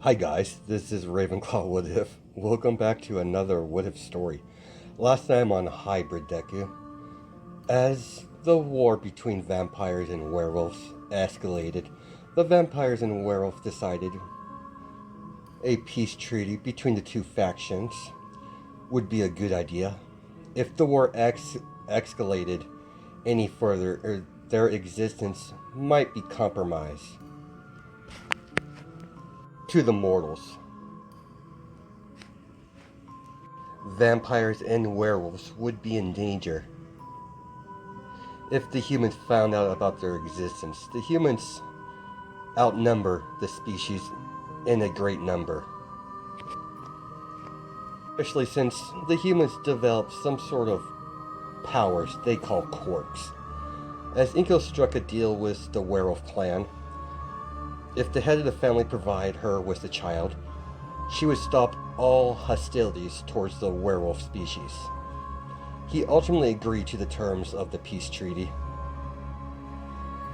Hi guys, this is Ravenclaw What If. Welcome back to another What If story. Last time on Hybrid Deku, as the war between vampires and werewolves escalated, the vampires and werewolves decided a peace treaty between the two factions would be a good idea. If the war escalated any further, their existence might be compromised. To the mortals, vampires and werewolves would be in danger if the humans found out about their existence. The humans outnumber the species in a great number, especially since the humans developed some sort of powers they call quirks. As Inko struck a deal with the werewolf clan, if the head of the family provided her with a child, she would stop all hostilities towards the werewolf species. He ultimately agreed to the terms of the peace treaty.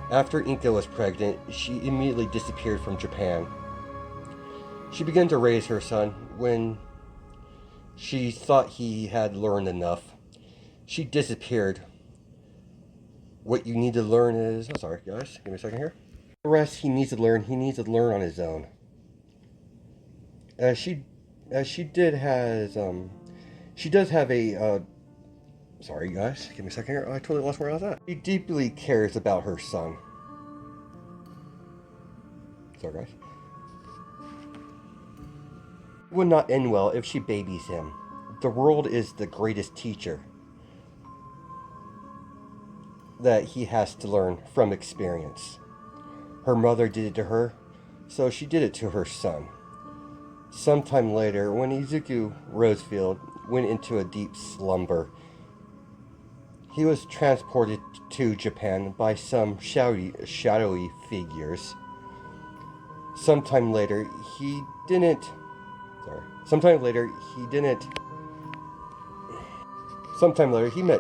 After Inko was pregnant, she immediately disappeared from Japan. She began to raise her son. When she thought he had learned enough, she disappeared. What you need to learn is... Oh, sorry guys, give me a second here. The rest he needs to learn on his own. She does have a, sorry guys, give me a second here. I totally lost where I was at. She deeply cares about her son. Sorry guys. It would not end well if she babies him. The world is the greatest teacher that he has to learn from experience. Her mother did it to her, so she did it to her son. Sometime later, when Izuku Rosefield went into a deep slumber, he was transported to Japan by some shadowy figures. Sometime later, he met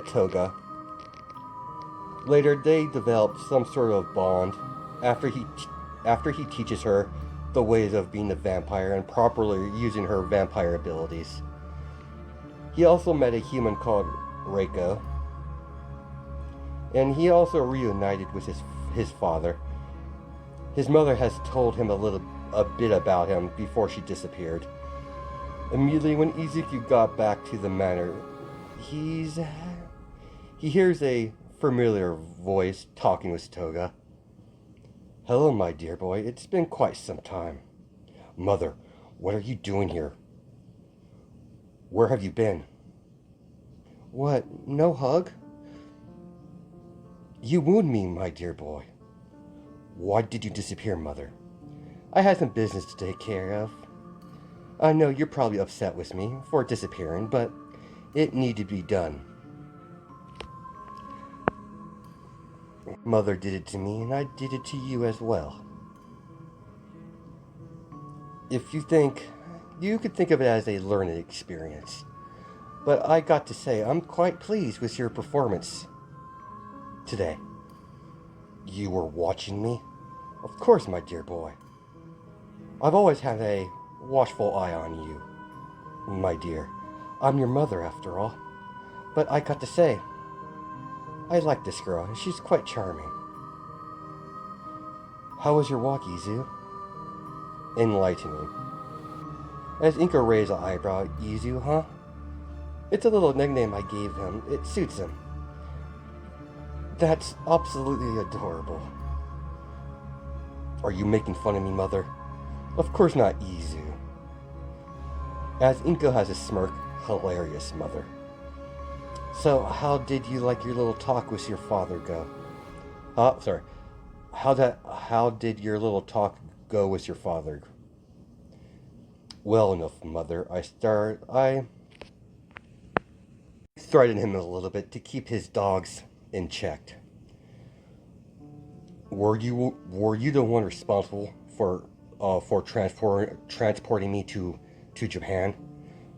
Toga. Later, they developed some sort of bond after he teaches her the ways of being a vampire and properly using her vampire abilities. He also met a human called Reiko, and he also reunited with his father. His mother has told him a bit about him before she disappeared. Immediately when Izuku got back to the manor, he hears a familiar voice talking with Toga. "Hello, my dear boy. It's been quite some time." "Mother, what are you doing here? Where have you been?" "What, no hug?" "You wound me, my dear boy." "Why did you disappear, Mother?" "I had some business to take care of. I know you're probably upset with me for disappearing, but it needed to be done. Mother did it to me, and I did it to you as well. If you could think of it as a learning experience. But I got to say, I'm quite pleased with your performance today." "You were watching me?" "Of course, my dear boy. I've always had a watchful eye on you, my dear. I'm your mother, after all. But I got to say, I like this girl, and she's quite charming." "How was your walk, Izu?" "Enlightening." As Inko raised an eyebrow, "Izu, huh? It's a little nickname I gave him. It suits him." "That's absolutely adorable." "Are you making fun of me, Mother?" "Of course not, Izu." As Inko has a smirk, "Hilarious, Mother. So, how did you like your little talk with your father go?" How did your little talk go with your father?" "Well enough, Mother. I threatened him a little bit to keep his dogs in check." Were you the one responsible for transporting me to Japan?"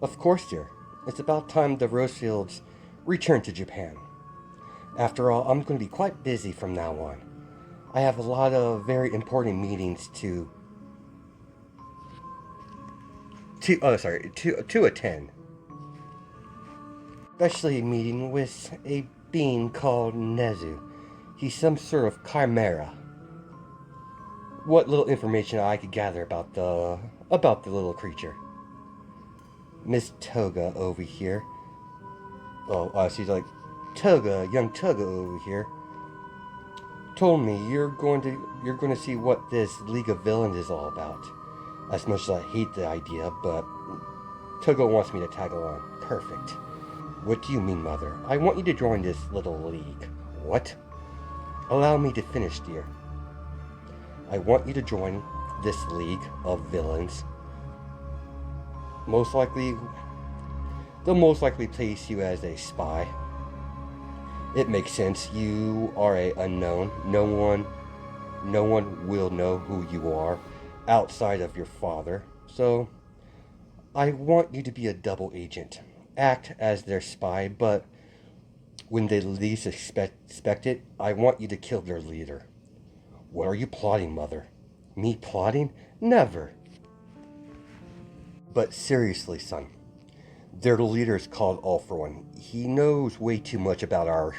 "Of course, dear. It's about time the Rosefields returned to Japan. After all, I'm going to be quite busy from now on. I have a lot of very important meetings to to attend. Especially meeting with a being called Nezu. He's some sort of chimera. What little information I could gather about the little creature. Miss Toga over here. Oh, she's like, Toga, young Toga over here, told me you're going to see what this League of Villains is all about. As much as I hate the idea, but Toga wants me to tag along. Perfect. What do you mean, Mother? I want you to join this little league. What? Allow me to finish, dear. I want you to join this League of Villains. They'll most likely place you as a spy. It makes sense. You are a unknown. No one will know who you are outside of your father. So, I want you to be a double agent. Act as their spy, but when they least expect it, I want you to kill their leader. What are you plotting, Mother? Me plotting? Never. But seriously, son. Their leader is called All For One. He knows way too much about our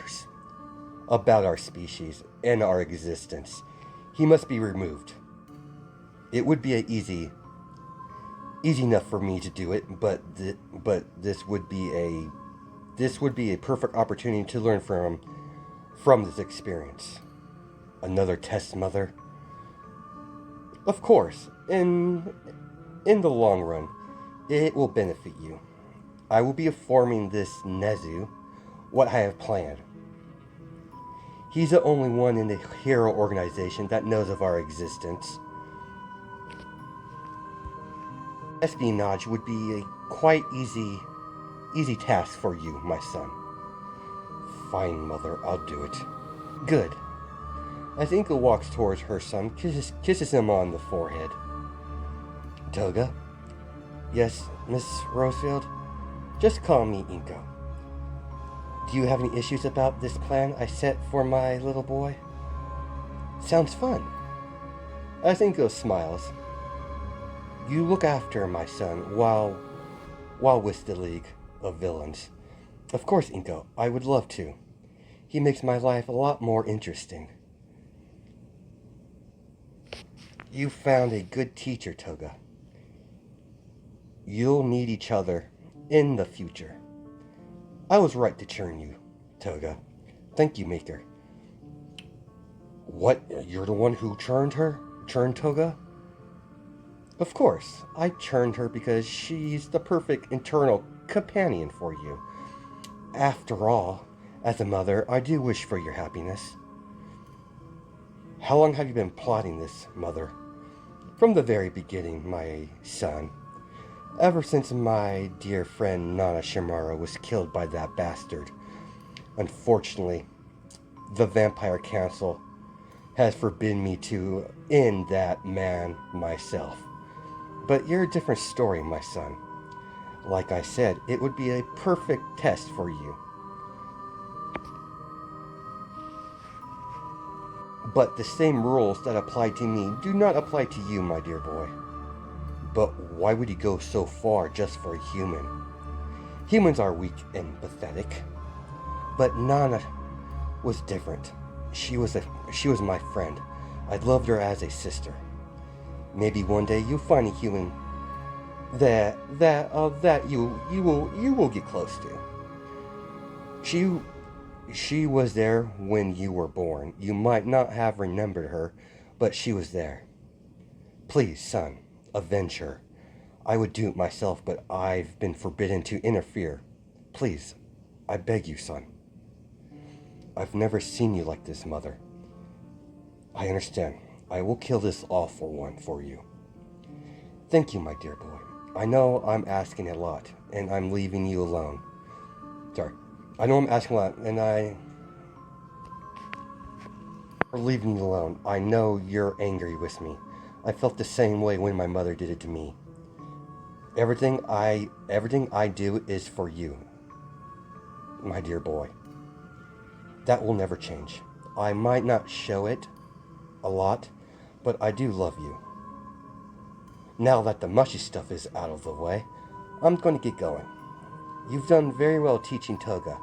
species and our existence. He must be removed. It would be easy enough for me to do it, but this would be a perfect opportunity to learn from this experience. Another test, Mother. Of course, in the long run, it will benefit you. I will be informing this Nezu what I have planned. He's the only one in the hero organization that knows of our existence. Espionage would be a quite easy task for you, my son. Fine, Mother, I'll do it. Good. As Inko walks towards her son, kisses him on the forehead. Toga? Yes, Miss Rosefield? Just call me Inko. Do you have any issues about this plan I set for my little boy? Sounds fun. As Inko smiles, you look after my son while with the League of Villains. Of course, Inko, I would love to. He makes my life a lot more interesting. You found a good teacher, Toga. You'll need each other in the future. I was right to churn you, Toga. Thank you, Maker. What? You're the one who churned her? Churned Toga? Of course, I churned her because she's the perfect internal companion for you. After all, as a mother, I do wish for your happiness. How long have you been plotting this, Mother? From the very beginning, my son. Ever since my dear friend Nana Shimara was killed by that bastard. Unfortunately, the Vampire Council has forbidden me to end that man myself. But you're a different story, my son. Like I said, it would be a perfect test for you. But the same rules that apply to me do not apply to you, my dear boy. But why would you go so far just for a human? Humans are weak and pathetic. But Nana was different. She was my friend. I loved her as a sister. Maybe one day you'll find a human that you will get close to. She was there when you were born. You might not have remembered her, but she was there. Please, son, avenge her. I would do it myself, but I've been forbidden to interfere. Please, I beg you, son. I've never seen you like this, Mother. I understand. I will kill this All For One for you. Thank you, my dear boy. I know I'm asking a lot, and I'm leaving you alone. Sorry. I know I'm asking a lot, and I'm leaving you alone. I know you're angry with me. I felt the same way when my mother did it to me. Everything I do is for you, my dear boy. That will never change. I might not show it a lot, but I do love you. Now that the mushy stuff is out of the way, I'm going to get going. You've done very well teaching Toga.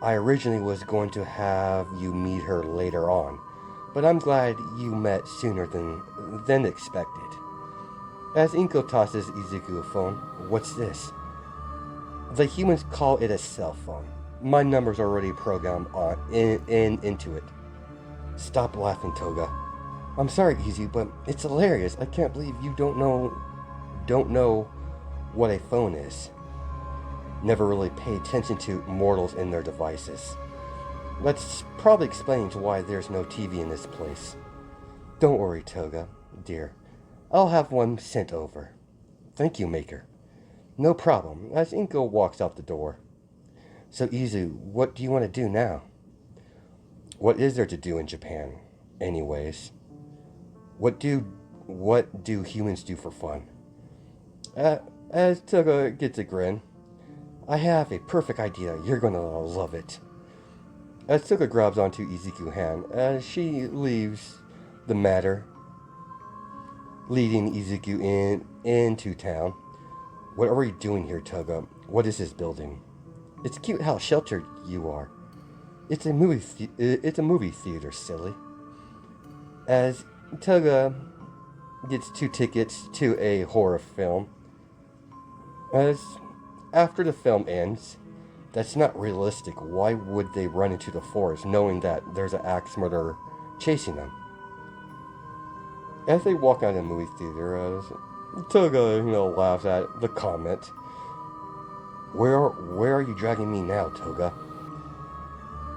I originally was going to have you meet her later on, but I'm glad you met sooner than expected. As Inko tosses Izuku a phone, what's this? The humans call it a cell phone. My number's already programmed into it. Stop laughing, Toga. I'm sorry, Izu, but it's hilarious. I can't believe you don't know what a phone is. Never really pay attention to mortals and their devices. Let's probably explain why there's no TV in this place. Don't worry, Toga, dear. I'll have one sent over. Thank you, Maker. No problem, as Inko walks out the door. So, Izu, what do you want to do now? What is there to do in Japan, anyways? What do humans do for fun? As Toga gets a grin, I have a perfect idea. You're gonna love it. As Toga grabs onto Izuku's hand, as she leaves the matter, leading Izuku into town. What are we doing here, Toga? What is this building? It's cute how sheltered you are. It's a movie theater, silly. As Toga gets 2 tickets to a horror film. As after the film ends, that's not realistic. Why would they run into the forest knowing that there's an axe murderer chasing them? As they walk out of the movie theater, as Toga, laughs at the comment. Where are you dragging me now, Toga?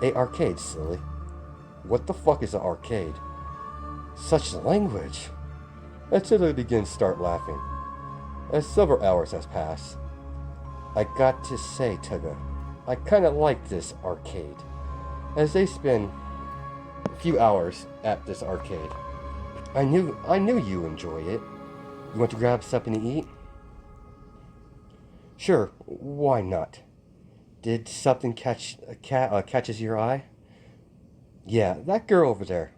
A arcade, silly. What the fuck is an arcade? Such language. As Toga begins to start laughing. As several hours has passed, I got to say, Toga, I kinda like this arcade. As they spend a few hours at this arcade, I knew you enjoy it. You want to grab something to eat? Sure, why not? Did something catches your eye? Yeah, that girl over there.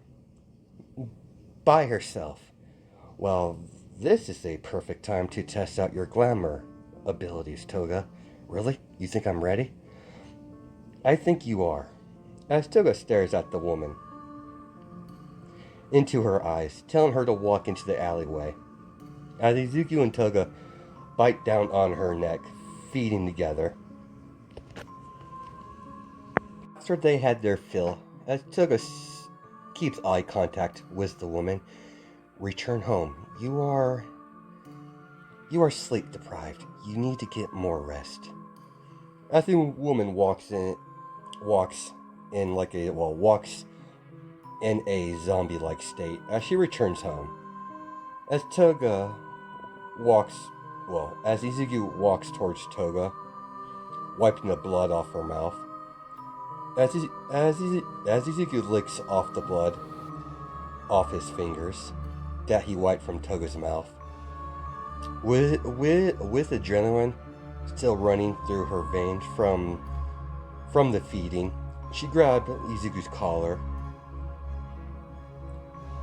By herself. Well, this is a perfect time to test out your glamour abilities, Toga. Really? You think I'm ready? I think you are. As Toga stares at the woman into her eyes, telling her to walk into the alleyway. As Izuku and Toga bite down on her neck, feeding together. After they had their fill, as Toga keeps eye contact with the woman, return home. You are sleep deprived. You need to get more rest. As the woman walks in a zombie-like state as she returns home. As Izuku walks towards Toga, wiping the blood off her mouth. As Izuku licks off the blood off his fingers that he wiped from Toga's mouth. With adrenaline still running through her veins from the feeding, she grabbed Izuku's collar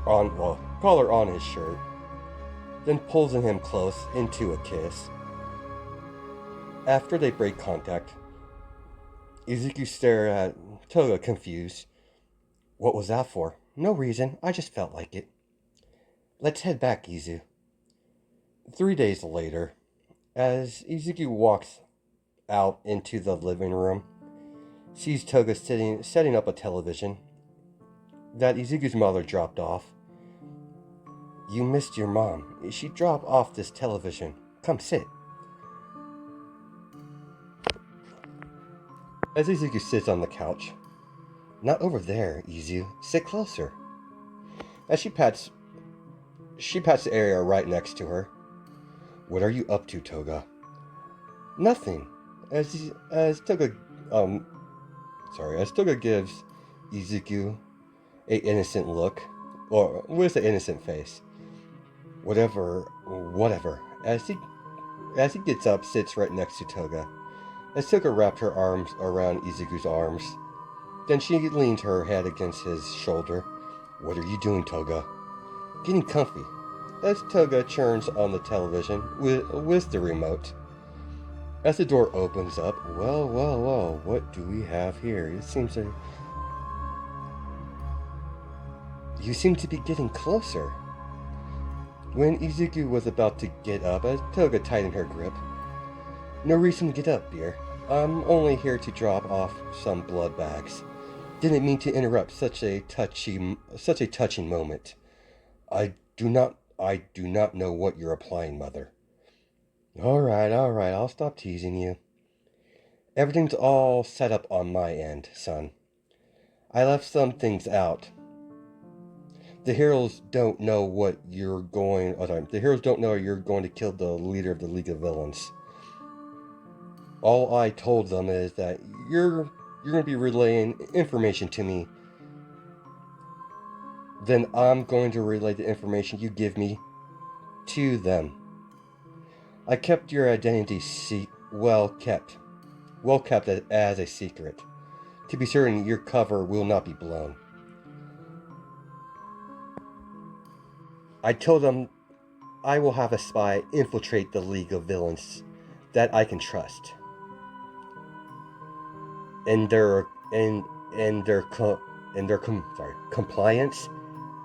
on his shirt, then pulls him close into a kiss. After they break contact, Izuku stares at Toga confused. What was that for? No reason, I just felt like it. Let's head back, Izu. 3 days later, as Izuku walks out into the living room, sees Toga setting up a television that Izuku's mother dropped off. You missed your mom. She dropped off this television. Come sit. As Izuku sits on the couch. Not over there, Izu. Sit closer. As she pats the area right next to her. What are you up to, Toga? Nothing. As Toga gives Izuku a innocent look, or with an innocent face. Whatever. As he gets up, sits right next to Toga. As Toga wrapped her arms around Izuku's arms, then she leaned her head against his shoulder. What are you doing, Toga? Getting comfy. as Toga turns on the television with the remote. As the door opens up, well, what do we have here? It seems like you seem to be getting closer. When Izuku was about to get up, as Toga tightened her grip, no reason to get up, dear. I'm only here to drop off some blood bags. Didn't mean to interrupt such a touching moment. I do not know what you're applying, Mother. All right, I'll stop teasing you. Everything's all set up on my end, son. I left some things out. The heroes don't know the heroes don't know you're going to kill the leader of the League of Villains. All I told them is that you're going to be relaying information to me. Then I'm going to relay the information you give me to them. I kept your identity well kept as a secret, to be certain your cover will not be blown. I told them I will have a spy infiltrate the League of Villains that I can trust. And their compliance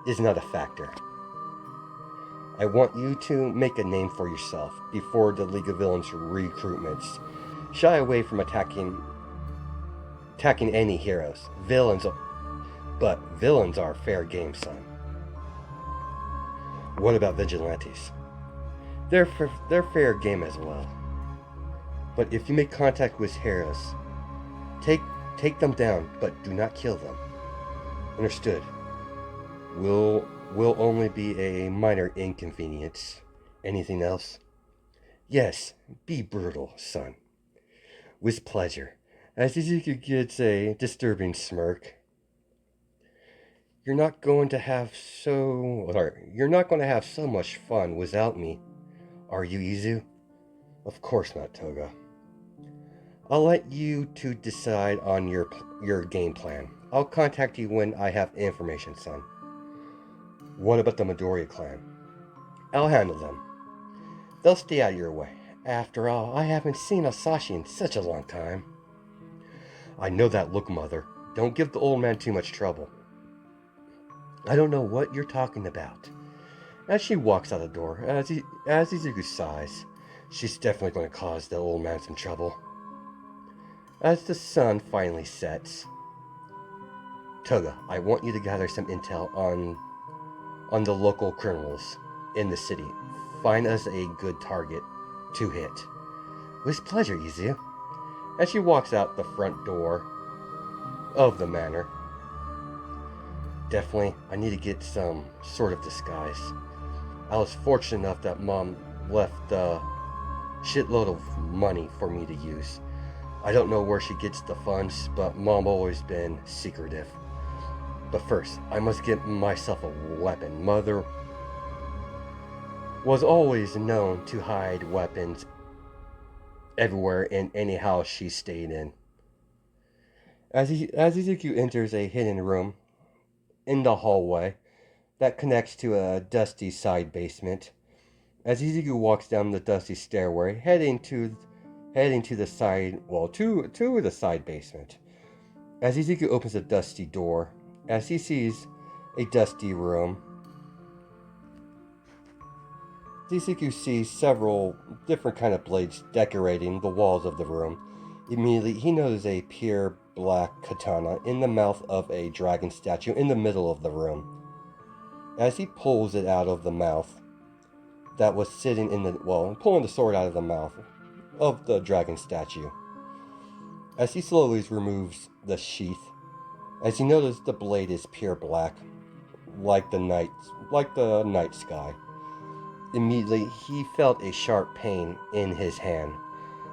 is not a factor. I want you to make a name for yourself before the League of Villains recruitments. Shy away from attacking any heroes. Villains are fair game, son. What about vigilantes? They're fair game as well. But if you make contact with heroes, take them down, but do not kill them. Understood. Will only be a minor inconvenience. Anything else? Yes, be brutal, son. With pleasure. As Izuku gets a disturbing smirk. You're not going to have so much fun without me, are you, Izu? Of course not, Toga. I'll let you two decide on your game plan. I'll contact you when I have information, son. What about the Midoriya clan? I'll handle them. They'll stay out of your way. After all, I haven't seen Asashi in such a long time. I know that look, Mother. Don't give the old man too much trouble. I don't know what you're talking about. As she walks out the door, as Izuku sighs, she's definitely going to cause the old man some trouble. As the sun finally sets, Toga, I want you to gather some intel on the local criminals in the city. Find us a good target to hit. With pleasure, Izu. As she walks out the front door of the manor, definitely, I need to get some sort of disguise. I was fortunate enough that Mom left a shitload of money for me to use. I don't know where she gets the funds, but Mom always been secretive. But first, I must get myself a weapon. Mother was always known to hide weapons everywhere in any house she stayed in. As Izuku enters a hidden room in the hallway that connects to a dusty side basement, as Izuku walks down the dusty stairway, heading to the side basement. As Izuku opens a dusty door, as he sees a dusty room, Izuku sees several different kind of blades decorating the walls of the room. Immediately, he notices a pure black katana in the mouth of a dragon statue in the middle of the room. As he pulls it out of the mouth that was sitting pulling the sword out of the mouth of the dragon statue. As he slowly removes the sheath, as he notices the blade is pure black, like the night sky. Immediately, he felt a sharp pain in his hand.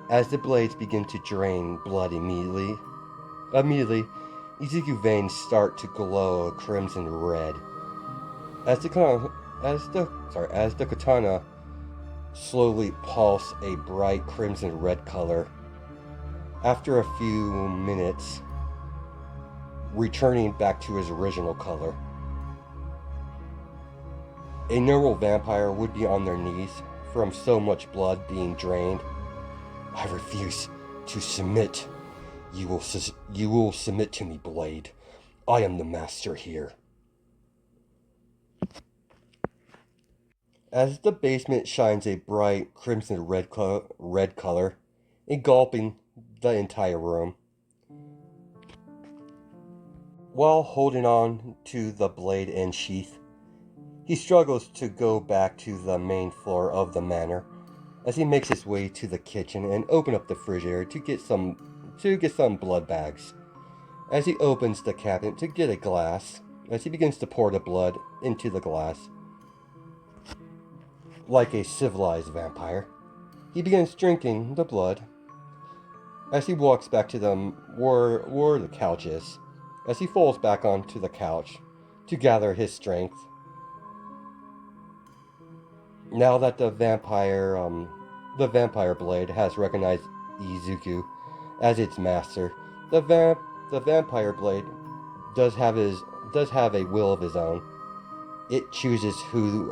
As the blades begin to drain blood immediately, Izuku's veins start to glow a crimson red. As the katana slowly pulse a bright crimson red color. After a few minutes, returning back to his original color. A normal vampire would be on their knees from so much blood being drained. I refuse to submit. You will submit to me, Blade. I am the master here. As the basement shines a bright crimson red color, engulfing the entire room. While holding on to the blade in sheath, he struggles to go back to the main floor of the manor as he makes his way to the kitchen and open up the refrigerator to get some blood bags. As he opens the cabinet to get a glass, as he begins to pour the blood into the glass, like a civilized vampire, he begins drinking the blood. As he walks back to where the couch is, as he falls back onto the couch to gather his strength. Now that the vampire blade has recognized Izuku as its master, the vampire blade does have a will of his own. It chooses who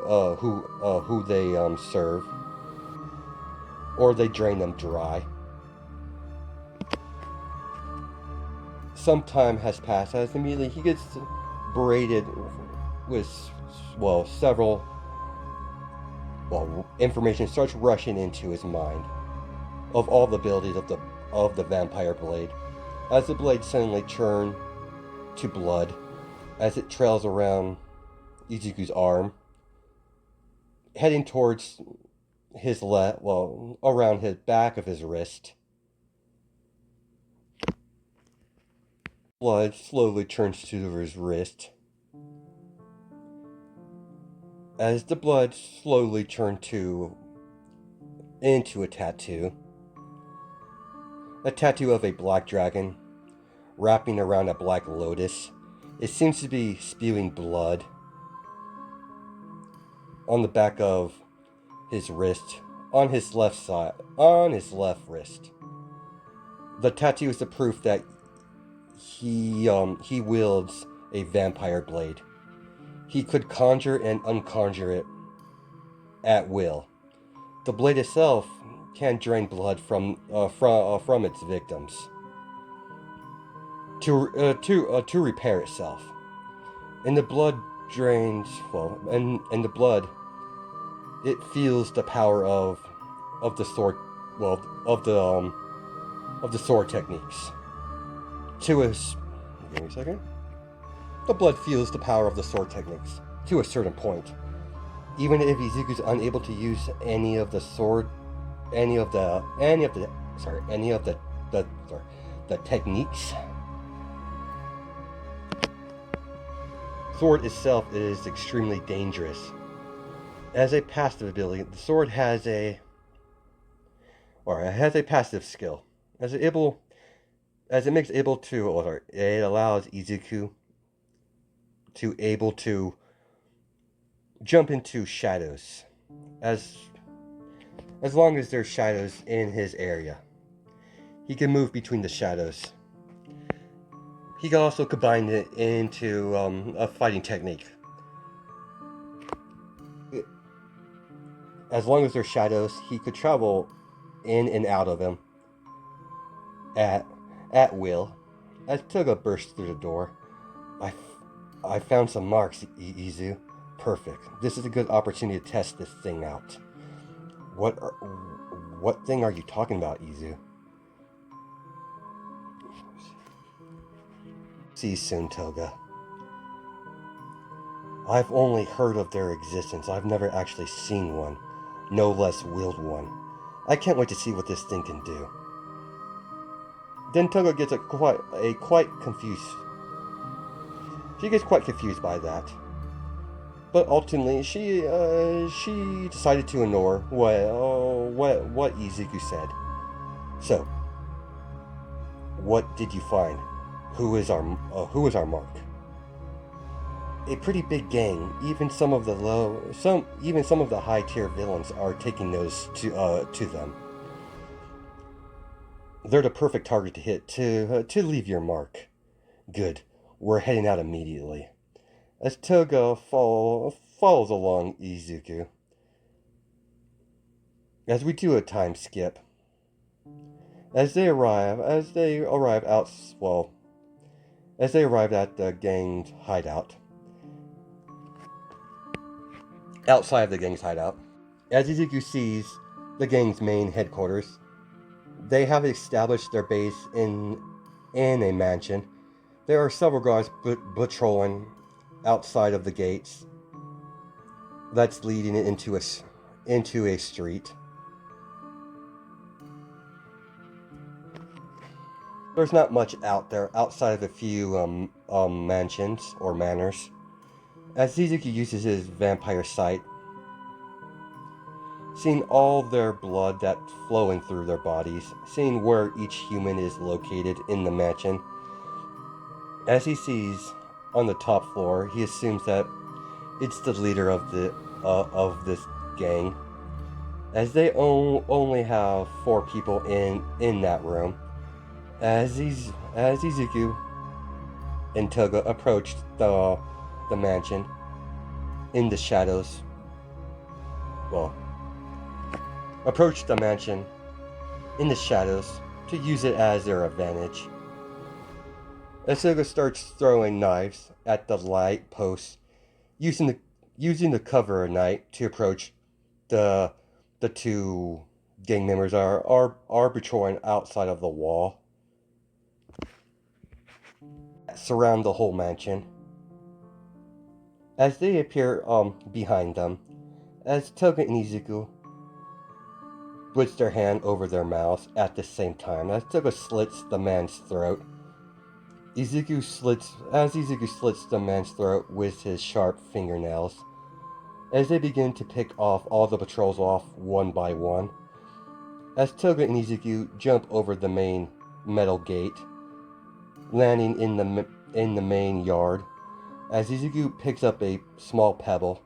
they serve, or they drain them dry. Some time has passed as immediately he gets berated with several information starts rushing into his mind of all the abilities of the vampire blade, as the blade suddenly turns to blood as it trails around Izuku's arm, heading towards his around his back of his wrist. Blood slowly turns to his wrist. As the blood slowly turned into a tattoo of a black dragon wrapping around a black lotus. It seems to be spewing blood on the back of his wrist, on his left wrist. The tattoo is the proof that he wields a vampire blade. He could conjure and unconjure it at will. The blade itself can drain blood from its victims to repair itself. And the blood drains and the blood, it feels the power of the sword of the sword techniques. Give me a second. The blood feels the power of the sword techniques to a certain point. Even if Izuku's unable to use any of the techniques, sword itself is extremely dangerous. As a passive ability, the sword has a passive skill. It allows Izuku to able to jump into shadows as long as there's shadows in his area. He can move between the shadows. He can also combine it into a fighting technique. As long as there's shadows, he could travel in and out of them at will. As Toga bursts through the door, I found some marks, Izu. Perfect. This is a good opportunity to test this thing out. What thing are you talking about, Izu? See you soon, Toga. I've only heard of their existence. I've never actually seen one, no less willed one. I can't wait to see what this thing can do. Then Toga gets quite confused. She gets quite confused by that. But ultimately, she decided to ignore what Izuku said. So, what did you find? Who is our mark? A pretty big gang. Even some of the high tier villains are taking notice to them. They're the perfect target to hit to leave your mark. Good. We're heading out immediately. As Toga follows along Izuku as we do a time skip. As they arrive at the gang's hideout. Outside of the gang's hideout. As Izuku sees the gang's main headquarters, they have established their base in a mansion. There are several guards patrolling outside of the gates that's leading it into a street. There's not much out there outside of a few mansions or manors. As Izuku uses his vampire sight, seeing all their blood that's flowing through their bodies, seeing where each human is located in the mansion. As he sees on the top floor, he assumes that it's the leader of this gang, as they only have 4 people in that room. As Izuku and Toga approached the mansion in the shadows, approached the mansion in the shadows to use it as their advantage. As Toga starts throwing knives at the light posts, using the cover of night to approach the 2 gang members are patrolling outside of the wall surround the whole mansion. As they appear behind them, as Toga and Izuku puts their hand over their mouths at the same time, as Toga slits the man's throat. Izuku slits the man's throat with his sharp fingernails. As they begin to pick off all the patrols off one by one, as Toga and Izuku jump over the main metal gate, landing in the main yard, as Izuku picks up a small pebble,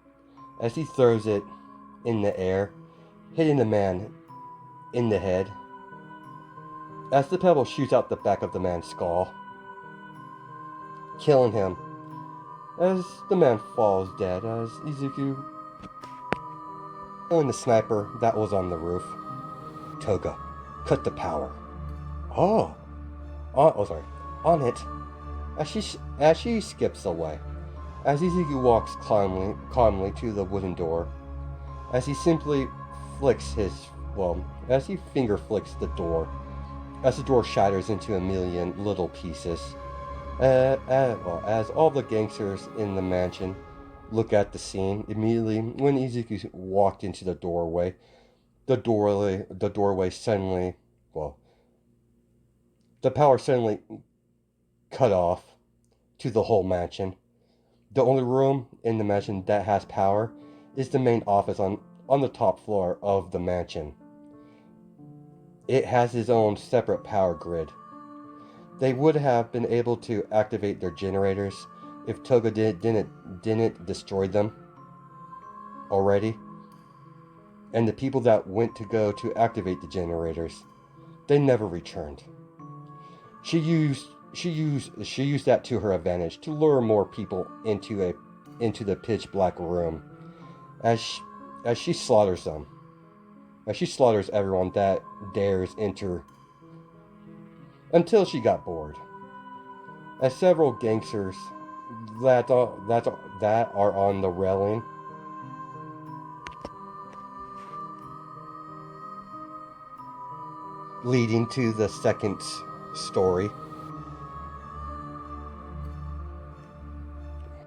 as he throws it in the air, hitting the man in the head, as the pebble shoots out the back of the man's skull, killing him, as the man falls dead, as Izuku killing the sniper that was on the roof. Toga, cut the power. On it. As she skips away, as Izuku walks calmly to the wooden door, as he simply as he finger flicks the door, as the door shatters into a million little pieces. As all the gangsters in the mansion look at the scene, immediately when Izuku walked into the doorway suddenly, the power suddenly cut off to the whole mansion. The only room in the mansion that has power is the main office on the top floor of the mansion. It has its own separate power grid. They would have been able to activate their generators if Toga didn't destroy them already. And the people that went to go to activate the generators, they never returned. She used that to her advantage to lure more people into the pitch black room, as she slaughters them. As she slaughters everyone that dares enter, until she got bored. As several gangsters that are on the railing leading to the second story.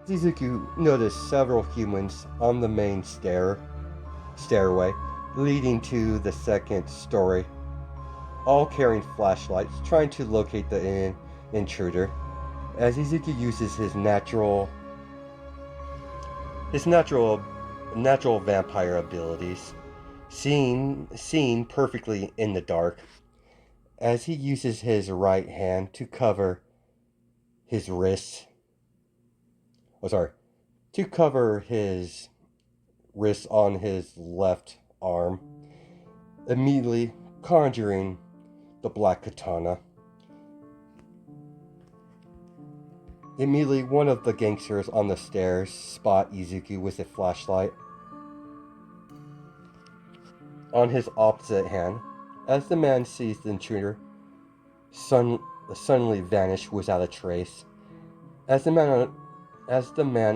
Izuku noticed several humans on the main stairway leading to the second story, all carrying flashlights, trying to locate the intruder. As Izuku uses his natural vampire abilities, seeing perfectly in the dark, as he uses his right hand to cover his wrists. To cover his wrists on his left arm, immediately conjuring the black katana. Immediately, one of the gangsters on the stairs spot Izuku with a flashlight. On his opposite hand, as the man sees the intruder, suddenly vanish without a trace. As the man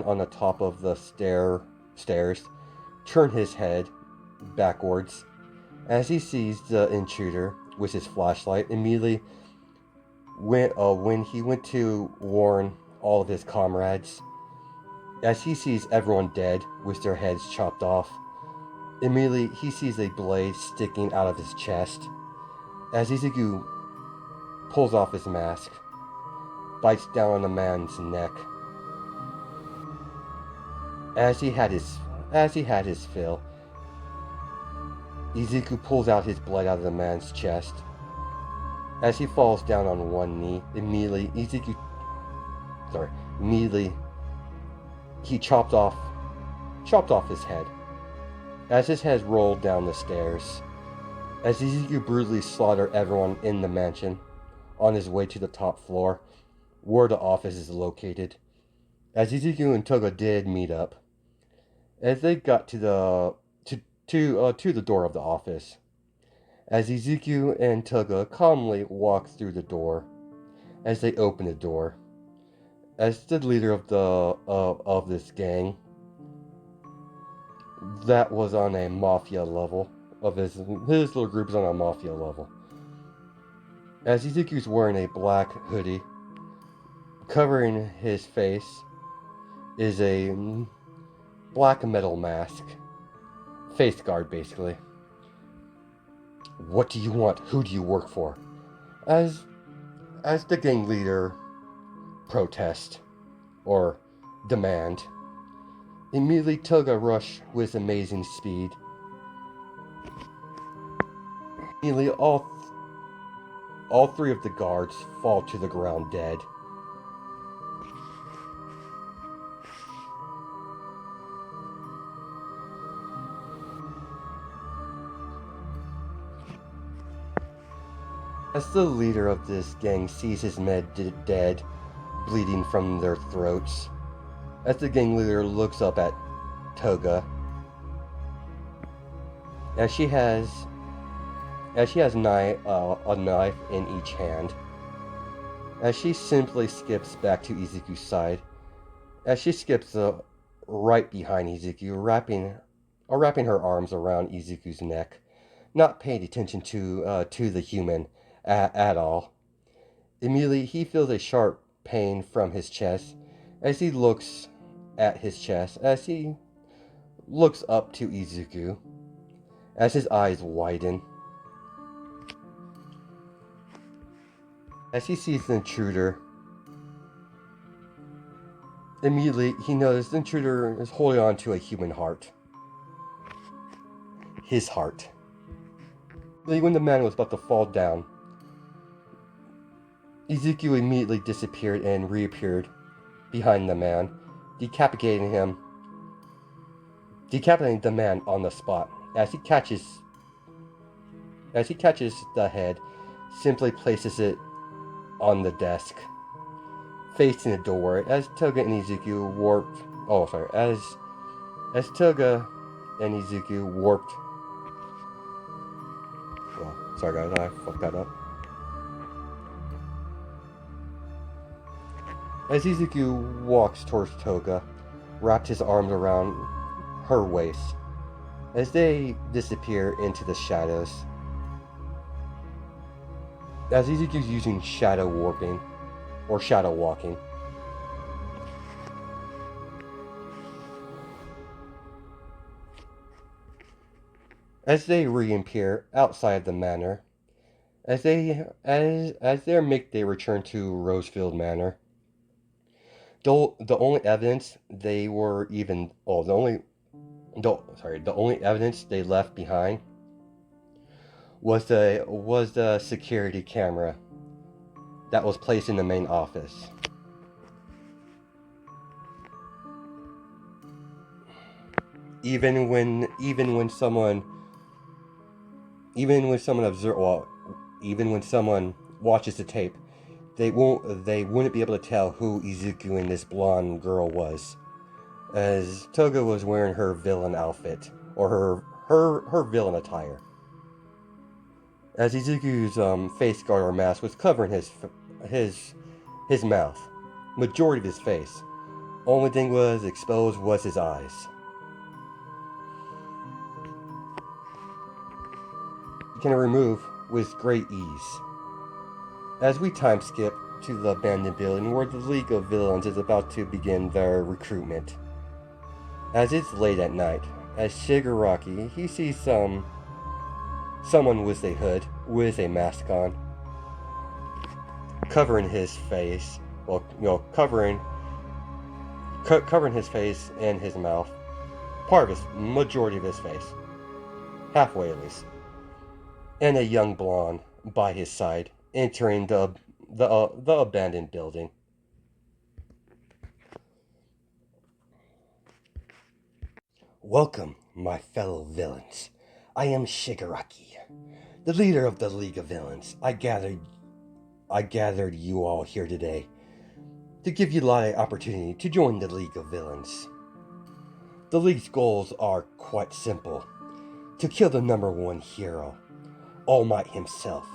on the top of the stairs turn his head backwards, as he sees the intruder with his flashlight, immediately when he went to warn all of his comrades, as he sees everyone dead with their heads chopped off, immediately he sees a blade sticking out of his chest. As Izuku pulls off his mask, bites down on the man's neck. As he had his fill, Izuku pulls out his blood out of the man's chest. As he falls down on one knee, immediately he chopped off his head. As his head rolled down the stairs, as Izuku brutally slaughtered everyone in the mansion on his way to the top floor, where the office is located, as Izuku and Toga did meet up, as they got to the door of the office, as Izuku and Toga calmly walked through the door, as they opened the door, as the leader of this gang, that was on a mafia level of his little group is on a mafia level. As Izuku's wearing a black hoodie, covering his face is a black metal mask, face guard basically. What do you want? Who do you work for? As the gang leader protest or demand, immediately Toga rushed with amazing speed. Immediately all three of the guards fall to the ground dead. As the leader of this gang sees his men dead, bleeding from their throats, as the gang leader looks up at Toga, as she has a knife in each hand, as she simply skips back to Izuku's side, as she skips right behind Izuku, wrapping her arms around Izuku's neck, not paying attention to the human at all. Immediately, he feels a sharp pain from his chest as he looks at his chest, as he looks up to Izuku, as his eyes widen. As he sees the intruder, immediately he notices the intruder is holding on to a human heart. His heart. When the man was about to fall down, Izuku immediately disappeared and reappeared behind the man, decapitating the man on the spot. As he catches the head, simply places it on the desk, facing the door. As Toga and Izuku warped. Oh, sorry. As Toga and Izuku warped. Oh, sorry guys, I fucked that up. As Izuku walks towards Toga, wrapped his arms around her waist, as they disappear into the shadows. As Izuku's using shadow warping, or shadow walking. As they reappear outside the manor, as they make their return to Rosefield Manor. The only evidence they left behind was the security camera that was placed in the main office. Even when someone watches the tape, They wouldn't be able to tell who Izuku and this blonde girl was, as Toga was wearing her villain outfit, or her villain attire. As Izuku's face guard or mask was covering his mouth, majority of his face. Only thing was exposed was his eyes. He can remove with great ease. As we time skip to the abandoned building where the League of Villains is about to begin their recruitment. As it's late at night, as Shigaraki, he sees someone with a hood, with a mask on, covering his face, covering his face and his mouth, majority of his face, halfway at least, and a young blonde by his side, entering the abandoned building. Welcome, my fellow villains. I am Shigaraki, the leader of the League of Villains. I gathered you all here today to give you the opportunity to join the League of Villains. The League's goals are quite simple: to kill the number one hero, All Might himself.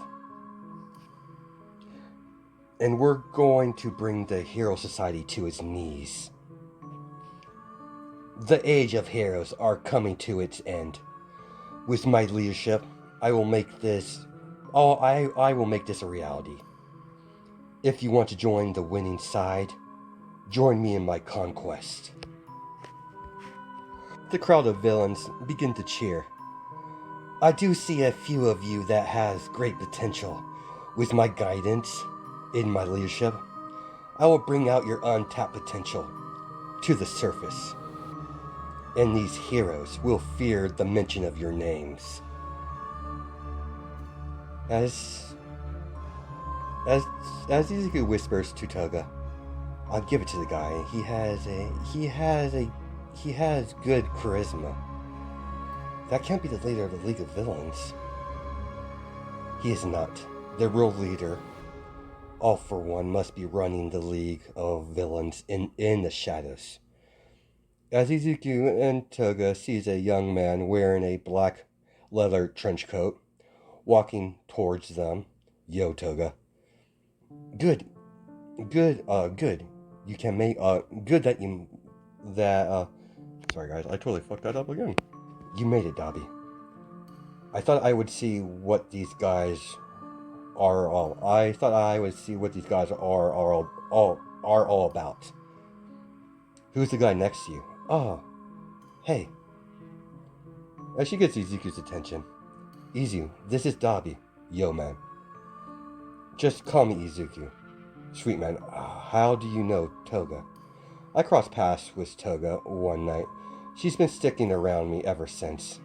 And we're going to bring the Hero Society to its knees. The age of heroes are coming to its end. With my leadership, I will make this a reality. If you want to join the winning side, join me in my conquest. The crowd of villains begin to cheer. I do see a few of you that has great potential. With my guidance, in my leadership, I will bring out your untapped potential to the surface. And these heroes will fear the mention of your names. As Izuku whispers to Toga, I'll give it to the guy. He has good charisma. That can't be the leader of the League of Villains. He is not. The real leader, all for one, must be running the League of Villains in the shadows. As Izuku and Toga sees a young man wearing a black leather trench coat walking towards them. Yo, Toga. Good. You can make, sorry guys, I totally fucked that up again. You made it, Dobby. I thought I would see what these guys are all about. Who's the guy next to you? Oh, hey. As she gets Izuku's attention. Izu, this is Dobby. Yo, man. Just call me Izuku. Sweet man, how do you know Toga? I crossed paths with Toga one night. She's been sticking around me ever since.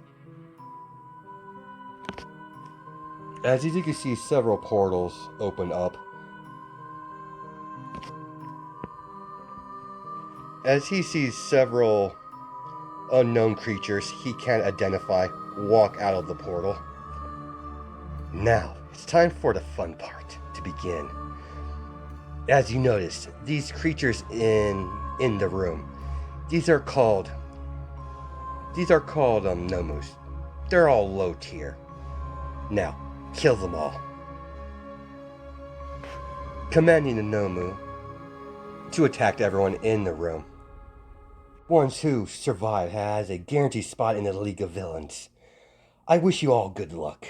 As Izuku sees several portals open up, as he sees several unknown creatures he can't identify walk out of the portal. Now, it's time for the fun part to begin. As you notice, these creatures in the room, these are called Nomus. They're all low tier. Now, kill them all. Commanding the Nomu to attack everyone in the room. Ones who survive has a guaranteed spot in the League of Villains. I wish you all good luck.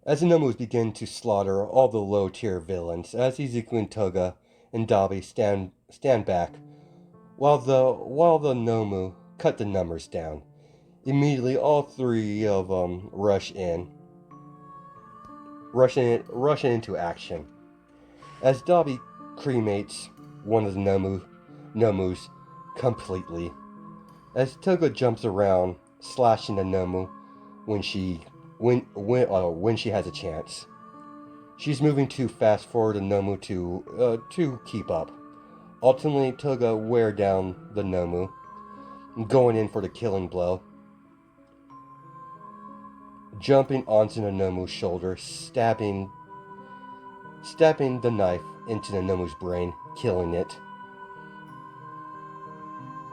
As the Nomus begin to slaughter all the low-tier villains, as Izuku and Toga and Dabi stand back, while the Nomu cut the numbers down. Immediately, all three of them rush into action. As Dabi cremates one of the Nomus completely, as Toga jumps around, slashing the Nomu when she has a chance. She's moving too fast for the Nomu to keep up. Ultimately, Toga wear down the Nomu, going in for the killing blow. Jumping onto the Nomu's shoulder, stabbing stabbing the knife into the Nomu's brain, killing it.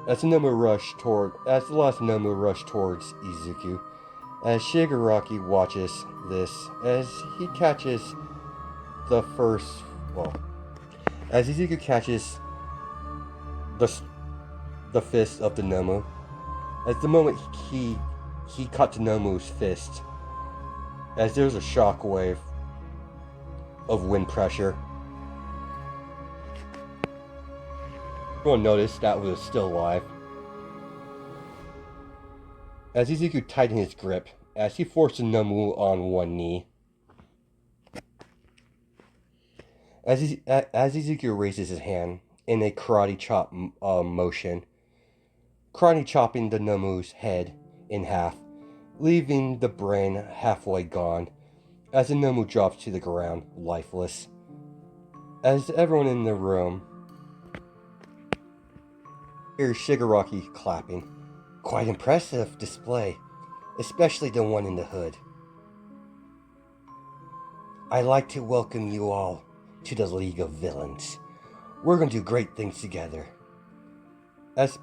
As the last Nomu rushed towards Izuku, as Shigaraki watches this, as he catches as Izuku catches the fist of the Nomu, as the moment he caught the Nomu's fist, as there's a shockwave of wind pressure. Everyone noticed that was still alive. As Izuku tightened his grip, as he forced the Nomu on one knee. As Izuku raises his hand in a karate chop motion, karate chopping the Nomu's head in half, leaving the brain halfway gone, as the Nomu drops to the ground, lifeless. As everyone in the room hears Shigaraki clapping. Quite impressive display, especially the one in the hood. I'd like to welcome you all to the League of Villains. We're going to do great things together. As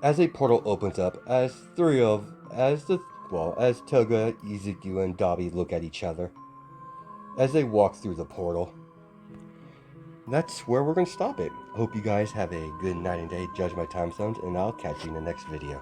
a portal opens up, as Toga, Izuku, and Dabi look at each other as they walk through the portal. That's where we're going to stop it. Hope you guys have a good night and day. Judge my time zones, and I'll catch you in the next video.